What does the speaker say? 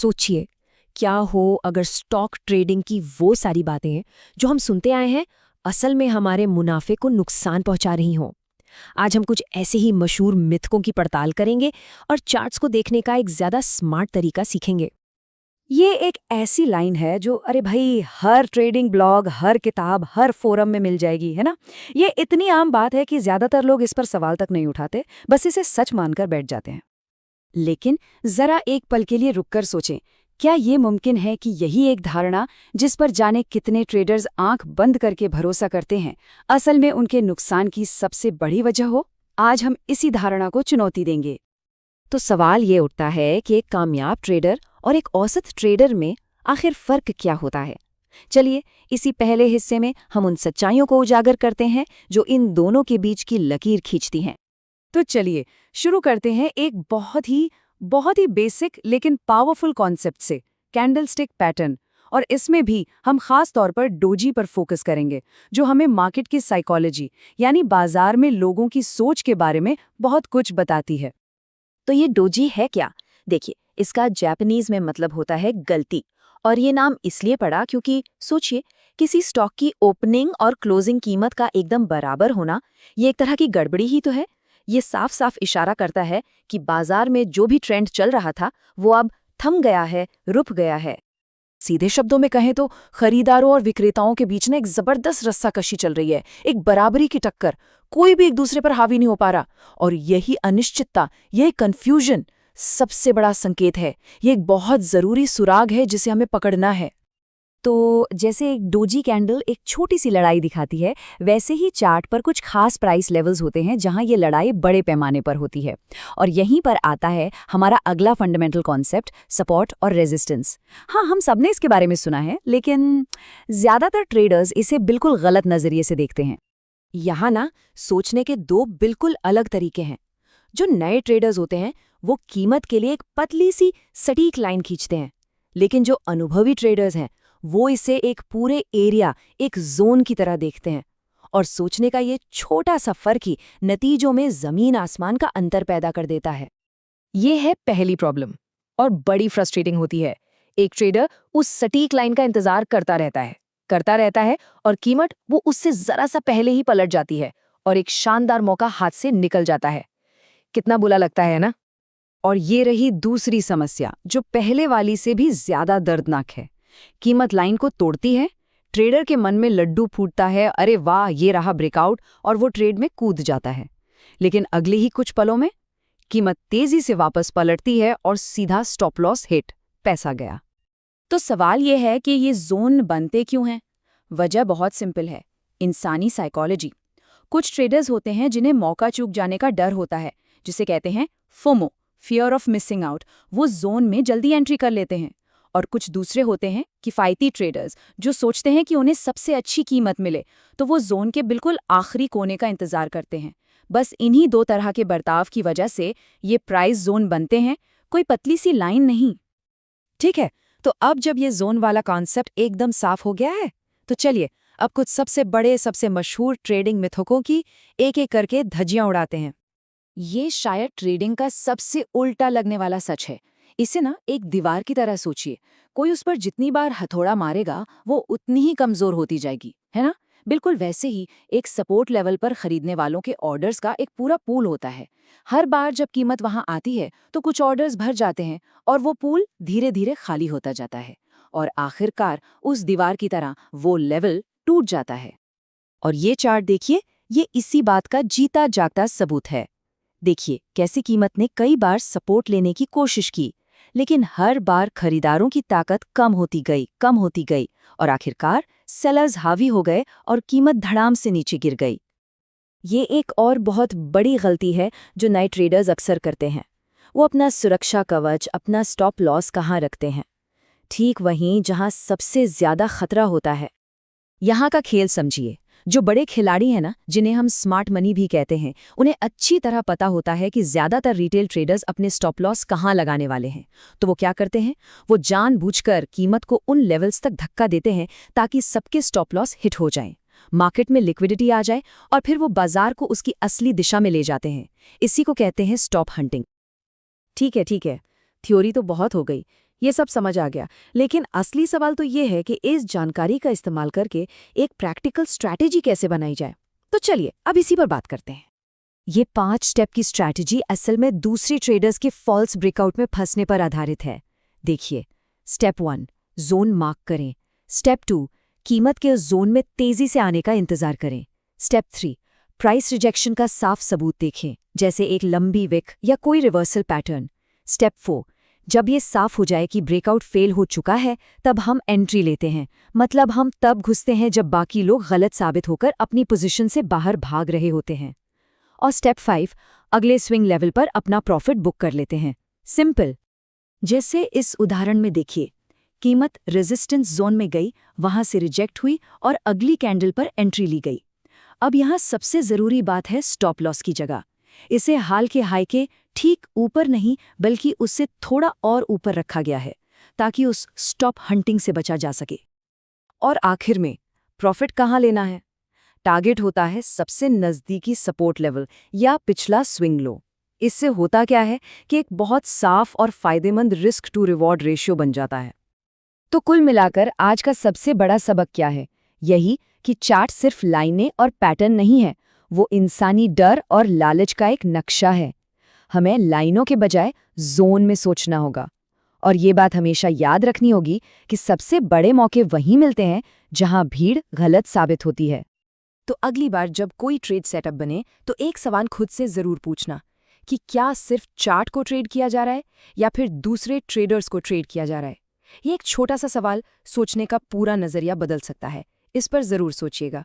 सोचिए, क्या हो अगर स्टॉक ट्रेडिंग की वो सारी बातें जो हम सुनते आए हैं असल में हमारे मुनाफे को नुकसान पहुंचा रही हों। आज हम कुछ ऐसे ही मशहूर मिथकों की पड़ताल करेंगे और चार्ट्स को देखने का एक ज्यादा स्मार्ट तरीका सीखेंगे। ये एक ऐसी लाइन है जो अरे भाई हर ट्रेडिंग ब्लॉग, हर किताब, हर फोरम में मिल जाएगी, है ना। ये इतनी आम बात है कि ज्यादातर लोग इस पर सवाल तक नहीं उठाते, बस इसे सच मानकर बैठ जाते हैं। लेकिन जरा एक पल के लिए रुककर सोचें, क्या ये मुमकिन है कि यही एक धारणा जिस पर जाने कितने ट्रेडर्स आंख बंद करके भरोसा करते हैं, असल में उनके नुकसान की सबसे बड़ी वजह हो? आज हम इसी धारणा को चुनौती देंगे। तो सवाल ये उठता है कि एक कामयाब ट्रेडर और एक औसत ट्रेडर में आखिर फर्क क्या होता है। चलिए इसी पहले हिस्से में हम उन सच्चाइयों को उजागर करते हैं जो इन दोनों के बीच की लकीर खींचती हैं। तो चलिए शुरू करते हैं एक बहुत ही बेसिक लेकिन पावरफुल कॉन्सेप्ट से, कैंडलस्टिक पैटर्न। और इसमें भी हम खास तौर पर डोजी पर फोकस करेंगे, जो हमें मार्केट की साइकोलॉजी यानी बाजार में लोगों की सोच के बारे में बहुत कुछ बताती है। तो ये डोजी है क्या? देखिए, इसका जापानीज में मतलब होता है गलती, और ये नाम इसलिए पड़ा क्योंकि सोचिए, किसी स्टॉक की ओपनिंग और क्लोजिंग कीमत का एकदम बराबर होना, ये एक तरह की गड़बड़ी ही तो है। ये साफ साफ इशारा करता है कि बाजार में जो भी ट्रेंड चल रहा था वो अब थम गया है, रुक गया है। सीधे शब्दों में कहें तो खरीदारों और विक्रेताओं के बीच ना एक जबरदस्त रस्साकशी चल रही है, एक बराबरी की टक्कर। कोई भी एक दूसरे पर हावी नहीं हो पा रहा, और यही अनिश्चितता, यही कंफ्यूजन सबसे बड़ा संकेत है। ये एक बहुत जरूरी सुराग है जिसे हमें पकड़ना है। तो जैसे एक डोजी कैंडल एक छोटी सी लड़ाई दिखाती है, वैसे ही चार्ट पर कुछ खास प्राइस लेवल्स होते हैं जहां ये लड़ाई बड़े पैमाने पर होती है। और यहीं पर आता है हमारा अगला फंडामेंटल कॉन्सेप्ट, सपोर्ट और रेजिस्टेंस। हाँ, हम सबने इसके बारे में सुना है, लेकिन ज्यादातर ट्रेडर्स इसे बिल्कुल गलत नजरिए से देखते हैं। यहाँ ना सोचने के दो बिल्कुल अलग तरीके हैं। जो नए ट्रेडर्स होते हैं वो कीमत के लिए एक पतली सी सटीक लाइन खींचते हैं, लेकिन जो अनुभवी ट्रेडर्स हैं वो इसे एक पूरे एरिया, एक जोन की तरह देखते हैं। और सोचने का ये छोटा सा फर्क ही नतीजों में जमीन आसमान का अंतर पैदा कर देता है। ये है पहली प्रॉब्लम, और बड़ी फ्रस्ट्रेटिंग होती है। एक ट्रेडर उस सटीक लाइन का इंतजार करता रहता है और कीमत वो उससे जरा सा पहले ही पलट जाती है और एक शानदार मौका हाथ से निकल जाता है। कितना बुरा लगता है ना। और ये रही दूसरी समस्या, जो पहले वाली से भी ज्यादा दर्दनाक है। कीमत लाइन को तोड़ती है, ट्रेडर के मन में लड्डू फूटता है, अरे वाह ये रहा ब्रेकआउट, और वो ट्रेड में कूद जाता है। लेकिन अगले ही कुछ पलों में कीमत तेजी से वापस पलटती है और सीधा स्टॉप लॉस हिट, पैसा गया। तो सवाल ये है कि ये जोन बनते क्यों हैं? वजह बहुत सिंपल है, इंसानी साइकोलॉजी। कुछ ट्रेडर्स होते हैं जिन्हें मौका चूक जाने का डर होता है, जिसे कहते हैं FOMO, fear of missing out. वो जोन में जल्दी एंट्री कर लेते हैं। और कुछ दूसरे होते हैं किफायती ट्रेडर्स, जो सोचते हैं कि उन्हें सबसे अच्छी कीमत मिले, तो वो जोन के बिल्कुल आखिरी कोने का इंतजार करते हैं। बस इन्हीं दो तरह के बर्ताव की वजह से ये प्राइस जोन बनते हैं, कोई पतली सी लाइन नहीं। ठीक है, तो अब जब ये जोन वाला कॉन्सेप्ट एकदम साफ हो गया है, तो चलिए अब कुछ सबसे बड़े, सबसे मशहूर ट्रेडिंग मिथकों की एक एक करके धज्जियां उड़ाते हैं। ये शायद ट्रेडिंग का सबसे उल्टा लगने वाला सच है। इसे ना एक दीवार की तरह सोचिए, कोई उस पर जितनी बार हथौड़ा मारेगा वो उतनी ही कमजोर होती जाएगी, है ना। बिल्कुल वैसे ही एक सपोर्ट लेवल पर खरीदने वालों के ऑर्डर्स का एक पूरा पूल होता है। हर बार जब कीमत वहां आती है तो कुछ ऑर्डर्स भर जाते हैं और वो पूल धीरे धीरे खाली होता जाता है, और आखिरकार उस दीवार की तरह वो लेवल टूट जाता है। और ये चार्ट देखिए, ये इसी बात का जीता जागता सबूत है। देखिए कैसे कीमत ने कई बार सपोर्ट लेने की कोशिश की, लेकिन हर बार खरीदारों की ताकत कम होती गई और आखिरकार सेलर्स हावी हो गए और कीमत धड़ाम से नीचे गिर गई। ये एक और बहुत बड़ी गलती है जो नए ट्रेडर्स अक्सर करते हैं। वो अपना सुरक्षा कवच, अपना स्टॉप लॉस कहाँ रखते हैं? ठीक वहीं जहां सबसे ज्यादा खतरा होता है। यहाँ का खेल समझिए। जो बड़े खिलाड़ी हैं ना, जिन्हें हम स्मार्ट मनी भी कहते हैं, उन्हें अच्छी तरह पता होता है कि ज्यादातर रिटेल ट्रेडर्स अपने स्टॉप लॉस कहाँ लगाने वाले हैं। तो वो क्या करते हैं? वो जानबूझकर कीमत को उन लेवल्स तक धक्का देते हैं ताकि सबके स्टॉप लॉस हिट हो जाएं, मार्केट में लिक्विडिटी आ जाए, और फिर वो बाजार को उसकी असली दिशा में ले जाते हैं। इसी को कहते हैं स्टॉप हंटिंग। ठीक है, थ्योरी तो बहुत हो गई। ये सब समझ आ गया, लेकिन असली सवाल तो ये है कि इस जानकारी का इस्तेमाल करके एक प्रैक्टिकल स्ट्रैटेजी कैसे बनाई जाए। तो चलिए अब इसी पर बात करते हैं। ये 5 स्टेप की स्ट्रैटेजी असल में दूसरे ट्रेडर्स के फॉल्स ब्रेकआउट में फंसने पर आधारित है। देखिए, स्टेप 1 जोन मार्क करें। स्टेप 2 कीमत के उस जोन में तेजी से आने का इंतजार करें। स्टेप 3 प्राइस रिजेक्शन का साफ सबूत देखें, जैसे एक लंबी विक या कोई रिवर्सल पैटर्न। स्टेप 4 जब ये साफ हो जाए कि ब्रेकआउट फेल हो चुका है, तब हम एंट्री लेते हैं। मतलब हम तब घुसते हैं जब बाकी लोग गलत साबित होकर अपनी पोजीशन से बाहर भाग रहे होते हैं। और स्टेप 5 अगले स्विंग लेवल पर अपना प्रॉफिट बुक कर लेते हैं। सिंपल। जैसे इस उदाहरण में देखिए, कीमत रेजिस्टेंस जोन में गई, वहां से रिजेक्ट हुई और अगली कैंडल पर एंट्री ली गई। अब यहाँ सबसे ज़रूरी बात है स्टॉप लॉस की जगह। इसे हाल के हाई के ठीक ऊपर नहीं, बल्कि उससे थोड़ा और ऊपर रखा गया है, ताकि उस स्टॉप हंटिंग से बचा जा सके। और आखिर में प्रॉफिट कहाँ लेना है? टारगेट होता है सबसे नज़दीकी सपोर्ट लेवल या पिछला स्विंग लो। इससे होता क्या है कि एक बहुत साफ और फायदेमंद रिस्क टू रिवॉर्ड रेशियो बन जाता है। तो कुल मिलाकर आज का सबसे बड़ा सबक क्या है? यही कि चार्ट सिर्फ लाइनें और पैटर्न नहीं है, वो इंसानी डर और लालच का एक नक्शा है। हमें लाइनों के बजाय जोन में सोचना होगा। और ये बात हमेशा याद रखनी होगी कि सबसे बड़े मौके वहीं मिलते हैं जहां भीड़ गलत साबित होती है। तो अगली बार जब कोई ट्रेड सेटअप बने तो एक सवाल खुद से ज़रूर पूछना कि क्या सिर्फ चार्ट को ट्रेड किया जा रहा है या फिर दूसरे ट्रेडर्स को ट्रेड किया जा रहा है। ये एक छोटा सा सवाल सोचने का पूरा नज़रिया बदल सकता है। इस पर ज़रूर सोचिएगा।